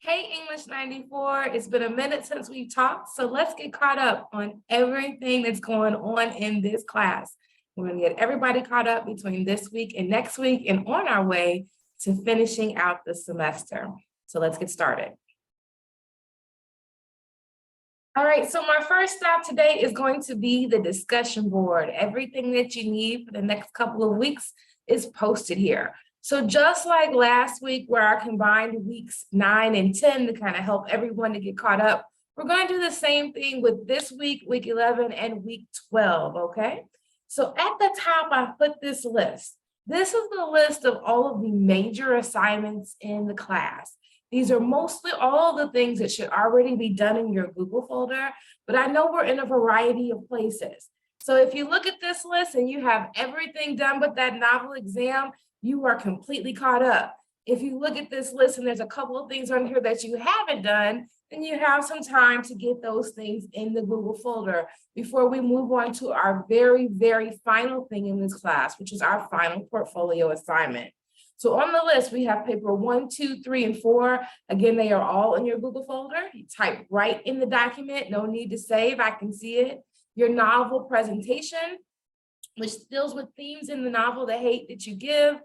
Hey, English 94, it's been a minute since we've talked, so let's get caught up on everything that's going on in this class. We're going to get everybody caught up between this week and next week and on our way to finishing out the semester. So let's get started. All right, so my first stop today is going to be the discussion board. Everything that you need for the next couple of weeks is posted here. So just like last week where I combined weeks 9 and 10 to kind of help everyone to get caught up, we're going to do the same thing with this week, week 11 and week 12, okay? So at the top, I put this list. This is the list of all of the major assignments in the class. These are mostly all the things that should already be done in your Google folder, but I know we're in a variety of places. So if you look at this list and you have everything done but that novel exam, you are completely caught up. If you look at this list and there's a couple of things on here that you haven't done, then you have some time to get those things in the Google folder before we move on to our very, very final thing in this class, which is our final portfolio assignment. So on the list, we have paper 1, 2, 3, and 4. Again, they are all in your Google folder. You type right in the document, no need to save, I can see it. Your novel presentation, which deals with themes in the novel, The Hate That You Give.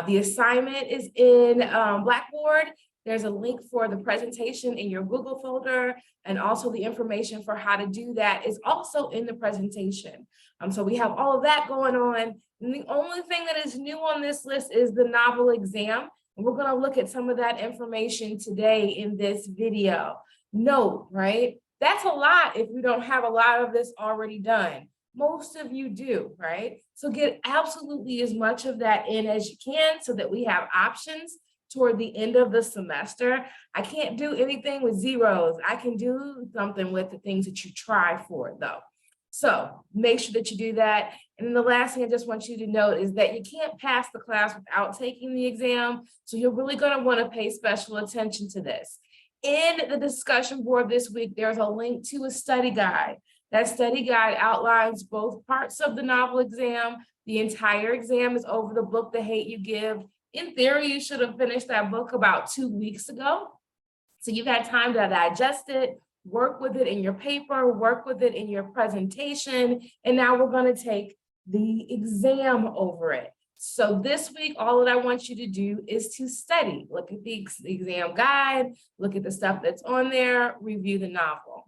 The assignment is in Blackboard. There's a link for the presentation in your Google folder, and also the information for how to do that is also in the presentation. So we have all of that going on. And the only thing that is new on this list is the novel exam. And we're going to look at some of that information today in this video. Note, right? That's a lot if you don't have a lot of this already done. Most of you do, right? So get absolutely as much of that in as you can so that we have options toward the end of the semester. I can't do anything with zeros. I can do something with the things that you try for though. So make sure that you do that. And then the last thing I just want you to note is that you can't pass the class without taking the exam. So you're really going to want to pay special attention to this. In the discussion board this week, there's a link to a study guide. That study guide outlines both parts of the novel exam. The entire exam is over the book, The Hate You Give. In theory, you should have finished that book about 2 weeks ago. So you've had time to digest it, work with it in your paper, work with it in your presentation, and now we're going to take the exam over it. So this week, all that I want you to do is to study. Look at the exam guide, look at the stuff that's on there, review the novel.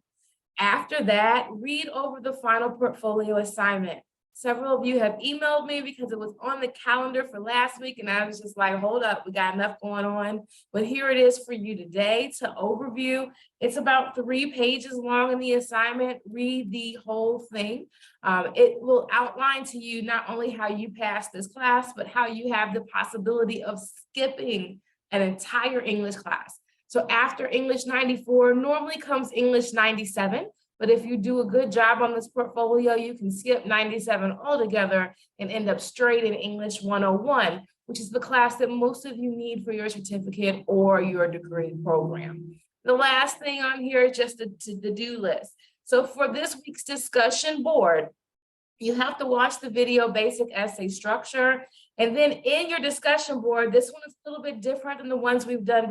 After that, read over the final portfolio assignment. Several of you have emailed me because it was on the calendar for last week, and I was just like, hold up, we got enough going on. But here it is for you today to overview. It's about 3 pages long in the assignment. Read the whole thing. It will outline to you not only how you pass this class, but how you have the possibility of skipping an entire English class. So after English 94, normally comes English 97. But if you do a good job on this portfolio, you can skip 97 altogether and end up straight in English 101, which is the class that most of you need for your certificate or your degree program. The last thing on here is just the to-do list. So for this week's discussion board, you have to watch the video basic essay structure. And then in your discussion board, this one is a little bit different than the ones we've done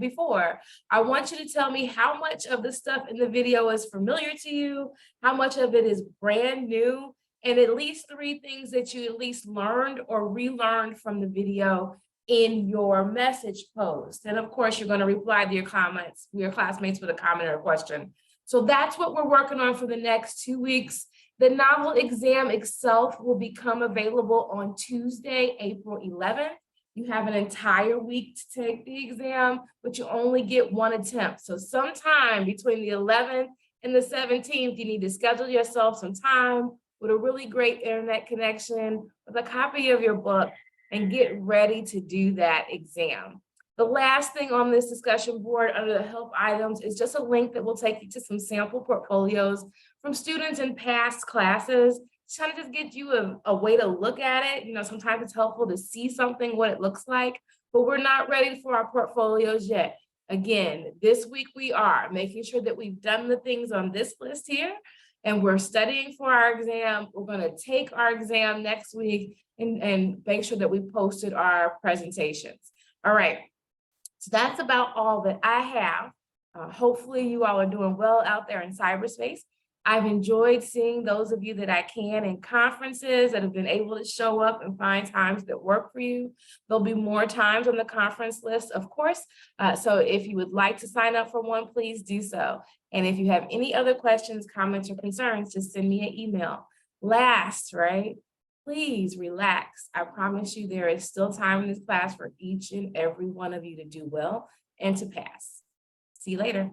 before. I want you to tell me how much of the stuff in the video is familiar to you, how much of it is brand new, and at least 3 things that you at least learned or relearned from the video in your message post. And of course, you're going to reply to your comments, your classmates with a comment or a question. So that's what we're working on for the next 2 weeks. The novel exam itself will become available on Tuesday, April 11th. You have an entire week to take the exam, but you only get 1 attempt. So sometime between the 11th and the 17th, you need to schedule yourself some time with a really great internet connection, with a copy of your book, and get ready to do that exam. The last thing on this discussion board under the help items is just a link that will take you to some sample portfolios from students in past classes, trying to just get you a way to look at it. You know, sometimes it's helpful to see something, what it looks like, but we're not ready for our portfolios yet. Again, this week we are making sure that we've done the things on this list here, and we're studying for our exam. We're going to take our exam next week and make sure that we posted our presentations. All right. So that's about all that I have. Hopefully you all are doing well out there in cyberspace. I've enjoyed seeing those of you that I can in conferences that have been able to show up and find times that work for you. There'll be more times on the conference list, of course. So if you would like to sign up for one, please do so. And if you have any other questions, comments, or concerns, just send me an email. Last, right? Please relax. I promise you there is still time in this class for each and every one of you to do well and to pass. See you later.